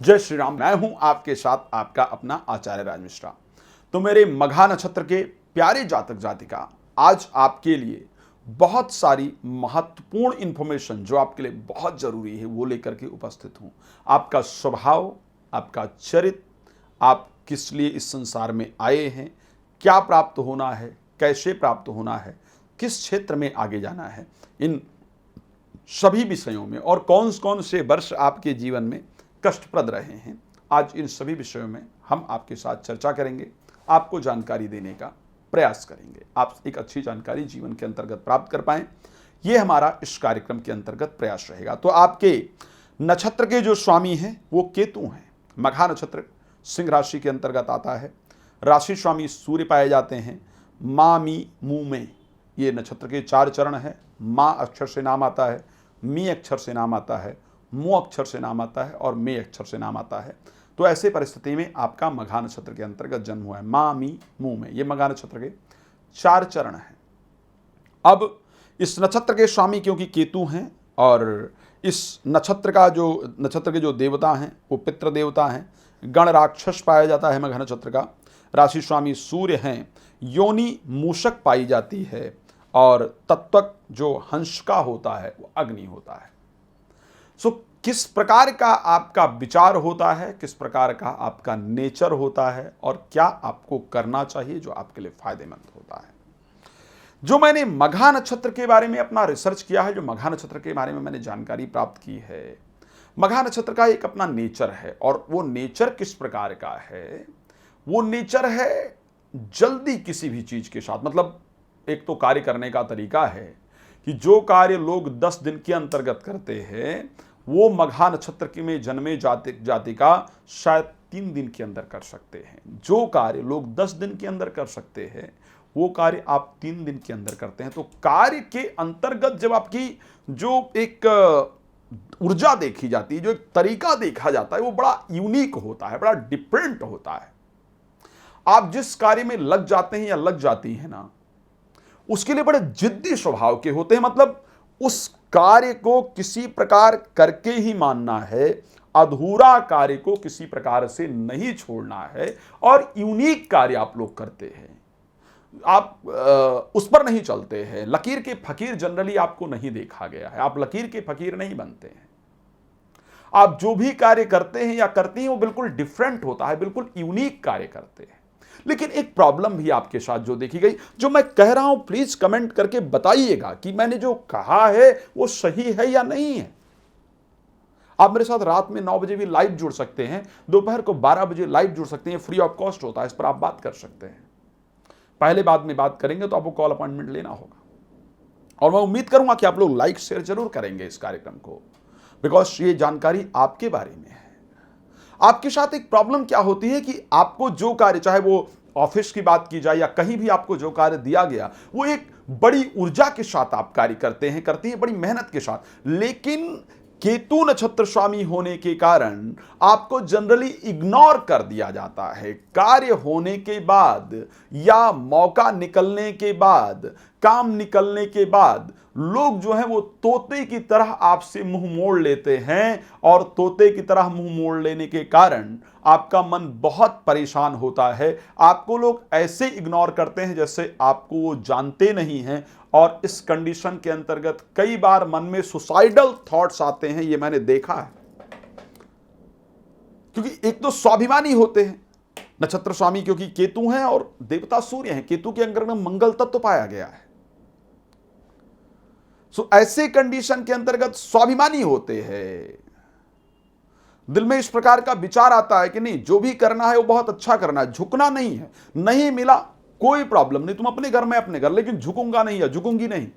जय श्री राम। मैं हूं आपके साथ आपका अपना आचार्य राज मिश्रा। तो मेरे मघा नक्षत्र के प्यारे जातक जातिका, आज आपके लिए बहुत सारी महत्वपूर्ण इंफॉर्मेशन जो आपके लिए बहुत जरूरी है वो लेकर के उपस्थित हूं। आपका स्वभाव, आपका चरित्र, आप किस लिए इस संसार में आए हैं, क्या प्राप्त होना है, कैसे प्राप्त होना है, किस क्षेत्र में आगे जाना है, इन सभी विषयों में, और कौन कौन से वर्ष आपके जीवन में कष्टप्रद रहे हैं, आज इन सभी विषयों में हम आपके साथ चर्चा करेंगे, आपको जानकारी देने का प्रयास करेंगे, आप एक अच्छी जानकारी जीवन के अंतर्गत प्राप्त कर पाएं, ये हमारा इस कार्यक्रम के अंतर्गत प्रयास रहेगा। तो आपके नक्षत्र के जो स्वामी हैं वो केतु हैं। मघा नक्षत्र सिंह राशि के अंतर्गत आता है। राशि स्वामी सूर्य पाए जाते हैं। मा मी मू में ये नक्षत्र के 4 चरण है। माँ अक्षर से नाम आता है, मी अक्षर से नाम आता है, मु अक्षर से नाम आता है और मे अक्षर से नाम आता है। तो ऐसे परिस्थिति में आपका मघा नक्षत्र के अंतर्गत जन्म हुआ है। मा मी मु में ये मघा नक्षत्र के 4 चरण हैं। अब इस नक्षत्र के स्वामी क्योंकि केतु हैं और इस नक्षत्र के जो देवता हैं वो पितृ देवता हैं। गण राक्षस पाया जाता है मघा नक्षत्र का। राशि स्वामी सूर्य हैं। योनि मूषक पाई जाती है और तत्वक जो हंस का होता है वो अग्नि होता है। सो किस प्रकार का आपका विचार होता है, किस प्रकार का आपका नेचर होता है और क्या आपको करना चाहिए जो आपके लिए फायदेमंद होता है। जो मैंने मघा नक्षत्र के बारे में अपना रिसर्च किया है, जो मघा नक्षत्र के बारे में मैंने जानकारी प्राप्त की है, मघा नक्षत्र का एक अपना नेचर है। और वो नेचर किस प्रकार का है? वो नेचर है जल्दी किसी भी चीज के साथ, मतलब एक तो कार्य करने का तरीका है कि जो कार्य लोग 10 दिन के अंतर्गत करते हैं वो मघा नक्षत्र के में जन्मे जातिका शायद 3 दिन के अंदर कर सकते हैं। जो कार्य लोग 10 दिन के अंदर कर सकते हैं वो कार्य आप 3 दिन के अंदर करते हैं। तो कार्य के अंतर्गत जब आपकी जो एक ऊर्जा देखी जाती है, जो एक तरीका देखा जाता है, वो बड़ा यूनिक होता है, बड़ा डिफरेंट होता है। आप जिस कार्य में लग जाते हैं या लग जाती हैं ना, उसके लिए बड़े जिद्दी स्वभाव के होते हैं। मतलब उस कार्य को किसी प्रकार करके ही मानना है, अधूरा कार्य को किसी प्रकार से नहीं छोड़ना है और यूनिक कार्य आप लोग करते हैं। आप उस पर नहीं चलते हैं। लकीर के फकीर जनरली आपको नहीं देखा गया है। आप लकीर के फकीर नहीं बनते हैं। आप जो भी कार्य करते हैं या करती हैं वो बिल्कुल डिफरेंट होता है, बिल्कुल यूनिक कार्य करते हैं। लेकिन एक प्रॉब्लम भी आपके साथ जो देखी गई, जो मैं कह रहा हूं प्लीज कमेंट करके बताइएगा कि मैंने जो कहा है वो सही है या नहीं है। आप मेरे साथ रात में 9 बजे भी लाइव जुड़ सकते हैं, दोपहर को 12 बजे लाइव जुड़ सकते हैं, फ्री ऑफ कॉस्ट होता है, इस पर आप बात कर सकते हैं। पहले बाद में बात करेंगे तो आपको कॉल अपॉइंटमेंट लेना होगा। और मैं उम्मीद करूंगा कि आप लोग लाइक शेयर जरूर करेंगे इस कार्यक्रम को, बिकॉज ये जानकारी आपके बारे में है। आपके साथ एक प्रॉब्लम क्या होती है कि आपको जो कार्य, चाहे वो ऑफिस की बात की जाए या कहीं भी आपको जो कार्य दिया गया, वो एक बड़ी ऊर्जा के साथ आप कार्य करते हैं, करती हैं, बड़ी मेहनत के साथ। लेकिन केतु नक्षत्र स्वामी होने के कारण आपको जनरली इग्नोर कर दिया जाता है। कार्य होने के बाद या मौका निकलने के बाद, काम निकलने के बाद लोग जो हैं वो तोते की तरह आपसे मुंह मोड़ लेते हैं और तोते की तरह मुंह मोड़ लेने के कारण आपका मन बहुत परेशान होता है। आपको लोग ऐसे इग्नोर करते हैं जैसे आपको वो जानते नहीं हैं और इस कंडीशन के अंतर्गत कई बार मन में सुसाइडल थॉट्स आते हैं। ये मैंने देखा है, क्योंकि एक तो स्वाभिमानी होते हैं नक्षत्र स्वामी, क्योंकि केतु हैं और देवता सूर्य हैं। केतु के अंग में मंगल तत्व पाया गया है। सो ऐसे कंडीशन के अंतर्गत स्वाभिमानी होते हैं। दिल में इस प्रकार का विचार आता है कि नहीं, जो भी करना है वो बहुत अच्छा करना है, झुकना नहीं है। नहीं मिला कोई प्रॉब्लम नहीं, तुम अपने घर में अपने घर, लेकिन झुकूंगा नहीं या झुकूंगी नहीं।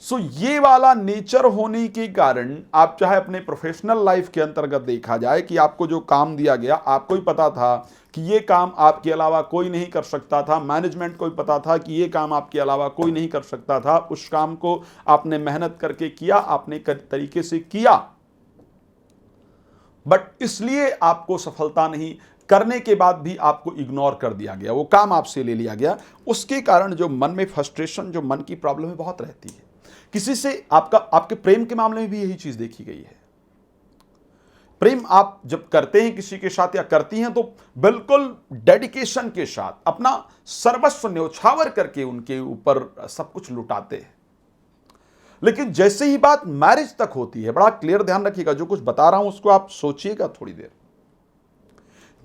सो ये वाला नेचर होने के कारण आप चाहे अपने प्रोफेशनल लाइफ के अंतर्गत देखा जाए कि आपको जो काम दिया गया, आपको ही पता था कि ये काम आपके अलावा कोई नहीं कर सकता था, मैनेजमेंट को भी पता था कि ये काम आपके अलावा कोई नहीं कर सकता था, उस काम को आपने मेहनत करके किया, आपने तरीके से किया, बट इसलिए आपको सफलता नहीं, करने के बाद भी आपको इग्नोर कर दिया गया, वो काम आपसे ले लिया गया। उसके कारण जो मन में फ्रस्ट्रेशन, जो मन की प्रॉब्लम है बहुत रहती है। किसी से आपके प्रेम के मामले में भी यही चीज देखी गई है प्रेम आप जब करते हैं किसी के साथ या करती हैं तो बिल्कुल डेडिकेशन के साथ अपना सर्वस्व न्यौछावर करके उनके ऊपर सब कुछ लुटाते हैं। लेकिन जैसे ही बात मैरिज तक होती है, बड़ा क्लियर ध्यान रखिएगा, जो कुछ बता रहा हूं उसको आप सोचिएगा थोड़ी देर।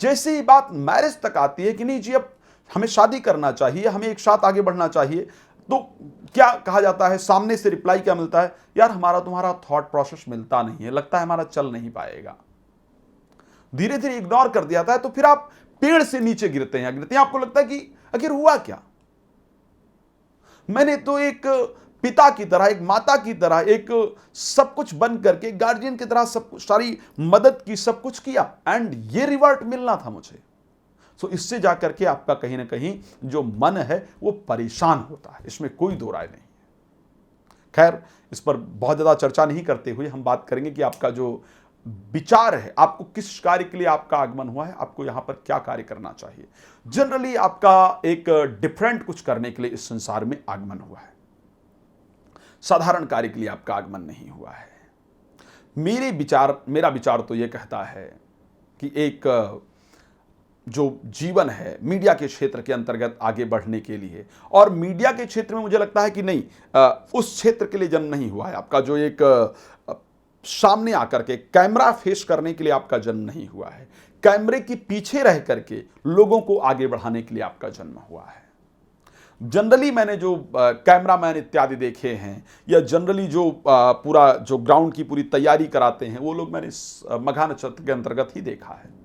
जैसे ही बात मैरिज तक आती है कि नहीं जी अब हमें शादी करना चाहिए, हमें एक साथ आगे बढ़ना चाहिए, तो क्या कहा जाता है, सामने से रिप्लाई क्या मिलता है, यार हमारा तुम्हारा थॉट प्रोसेस मिलता नहीं है, लगता है हमारा चल नहीं पाएगा। धीरे धीरे इग्नोर कर दिया जाता है, तो फिर आप पेड़ से नीचे गिरते हैं, आपको लगता है कि आखिर हुआ क्या। मैंने तो एक पिता की तरह, एक माता की तरह, एक सब कुछ बन करके गार्जियन की तरह सब कुछ, सारी मदद की, सब कुछ किया, एंड ये रिवर्ट मिलना था मुझे। सो इससे जाकर के आपका कहीं ना कहीं जो मन है वो परेशान होता है, इसमें कोई दो राय नहीं। खैर, इस पर बहुत ज्यादा चर्चा नहीं करते हुए हम बात करेंगे कि आपका जो विचार है, आपको किस कार्य के लिए आपका आगमन हुआ है, आपको यहां पर क्या कार्य करना चाहिए। जनरली आपका एक डिफरेंट कुछ करने के लिए इस संसार में आगमन हुआ है, साधारण कार्य के लिए आपका आगमन नहीं हुआ है। मेरा विचार तो यह कहता है कि एक जो जीवन है मीडिया के क्षेत्र के अंतर्गत आगे बढ़ने के लिए, और मीडिया के क्षेत्र में मुझे लगता है कि नहीं, उस क्षेत्र के लिए जन्म नहीं हुआ है आपका, जो एक सामने आकर के कैमरा फेस करने के लिए आपका जन्म नहीं हुआ है, कैमरे के पीछे रह करके लोगों को आगे बढ़ाने के लिए आपका जन्म हुआ है। जनरली मैंने जो कैमरामैन इत्यादि देखे हैं, या जनरली जो पूरा जो ग्राउंड की पूरी तैयारी कराते हैं, वो लोग मैंने मघा नक्षत्र के अंतर्गत ही देखा है।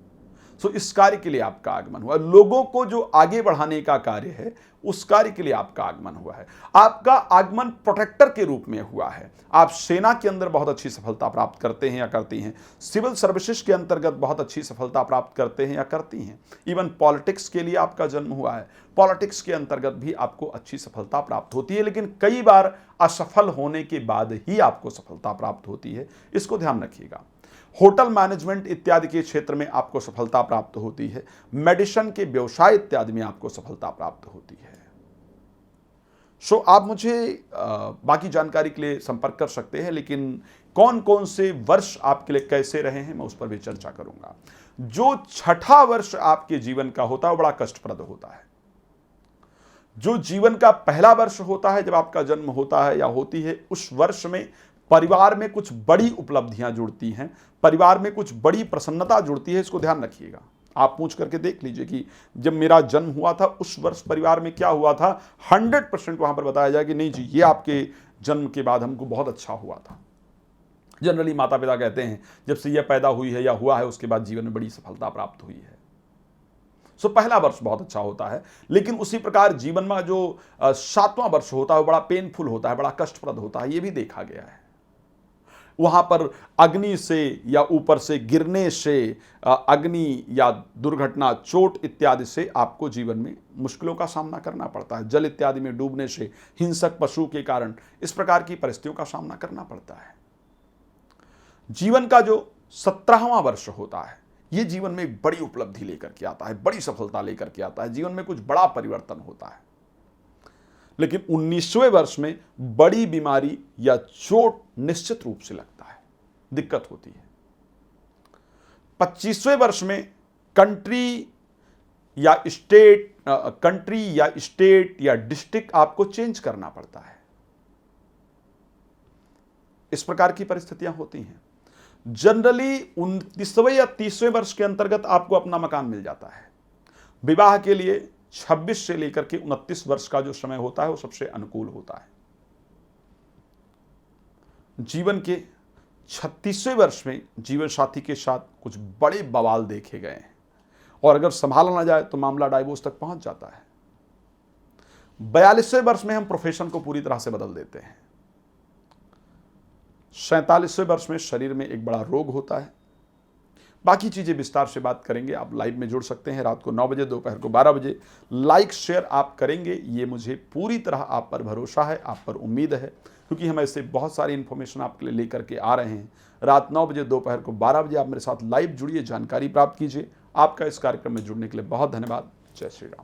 सो इस कार्य के लिए आपका आगमन हुआ, लोगों को जो आगे बढ़ाने का कार्य है उस कार्य के लिए आपका आगमन हुआ है। आपका आगमन प्रोटेक्टर के रूप में हुआ है। आप सेना के अंदर बहुत अच्छी सफलता प्राप्त करते हैं या करती हैं, सिविल सर्विसेज के अंतर्गत बहुत अच्छी सफलता प्राप्त करते हैं या करती हैं, इवन पॉलिटिक्स के लिए आपका जन्म हुआ है, पॉलिटिक्स के अंतर्गत भी आपको अच्छी सफलता प्राप्त होती है, लेकिन कई बार असफल होने के बाद ही आपको सफलता प्राप्त होती है, इसको ध्यान रखिएगा। होटल मैनेजमेंट इत्यादि के क्षेत्र में आपको सफलता प्राप्त होती है, मेडिसिन के व्यवसाय इत्यादि में आपको सफलता प्राप्त होती है। सो आप मुझे बाकी जानकारी के लिए संपर्क कर सकते हैं, लेकिन कौन कौन से वर्ष आपके लिए कैसे रहे हैं मैं उस पर भी चर्चा करूंगा। जो छठा वर्ष आपके जीवन का होता है वो बड़ा कष्टप्रद होता है। जो जीवन का पहला वर्ष होता है, जब आपका जन्म होता है या होती है, उस वर्ष में परिवार में कुछ बड़ी उपलब्धियां जुड़ती हैं, परिवार में कुछ बड़ी प्रसन्नता जुड़ती है, इसको ध्यान रखिएगा। आप पूछ करके देख लीजिए कि जब मेरा जन्म हुआ था उस वर्ष परिवार में क्या हुआ था, 100% वहां पर बताया जाए कि नहीं जी ये आपके जन्म के बाद हमको बहुत अच्छा हुआ था। जनरली माता पिता कहते हैं जब से यह पैदा हुई है या हुआ है उसके बाद जीवन में बड़ी सफलता प्राप्त हुई है। सो पहला वर्ष बहुत अच्छा होता है, लेकिन उसी प्रकार जीवन में जो 7वां वर्ष होता है वो बड़ा पेनफुल होता है, बड़ा कष्टप्रद होता है, ये भी देखा गया है। वहां पर अग्नि से या ऊपर से गिरने से, अग्नि या दुर्घटना, चोट इत्यादि से आपको जीवन में मुश्किलों का सामना करना पड़ता है। जल इत्यादि में डूबने से, हिंसक पशु के कारण इस प्रकार की परिस्थितियों का सामना करना पड़ता है। जीवन का जो 17वां वर्ष होता है ये जीवन में एक बड़ी उपलब्धि लेकर के आता है, बड़ी सफलता लेकर के आता है, जीवन में कुछ बड़ा परिवर्तन होता है। लेकिन 19वें वर्ष में बड़ी बीमारी या चोट निश्चित रूप से लगता है, दिक्कत होती है। 25वें वर्ष में कंट्री या स्टेट या डिस्ट्रिक्ट आपको चेंज करना पड़ता है। इस प्रकार की परिस्थितियां होती हैं। जनरली 29वें या 30वें वर्ष के अंतर्गत आपको अपना मकान मिल जाता है। विवाह के लिए 26 से लेकर के 29 वर्ष का जो समय होता है वो सबसे अनुकूल होता है। जीवन के 36वें वर्ष में जीवन साथी के साथ कुछ बड़े बवाल देखे गए हैं, और अगर संभाला ना जाए तो मामला डाइवोर्स तक पहुंच जाता है। 42वें वर्ष में हम प्रोफेशन को पूरी तरह से बदल देते हैं। 47वें वर्ष में शरीर में एक बड़ा रोग होता है। बाकी चीज़ें विस्तार से बात करेंगे। आप लाइव में जुड़ सकते हैं रात को 9 बजे, दोपहर को 12 बजे। लाइक शेयर आप करेंगे, ये मुझे पूरी तरह आप पर भरोसा है, आप पर उम्मीद है, क्योंकि हम ऐसे बहुत सारी इन्फॉर्मेशन आपके लिए लेकर के आ रहे हैं। रात 9 बजे, दोपहर को 12 बजे आप मेरे साथ लाइव जुड़िए, जानकारी प्राप्त कीजिए। आपका इस कार्यक्रम में जुड़ने के लिए बहुत धन्यवाद। जय श्री राम।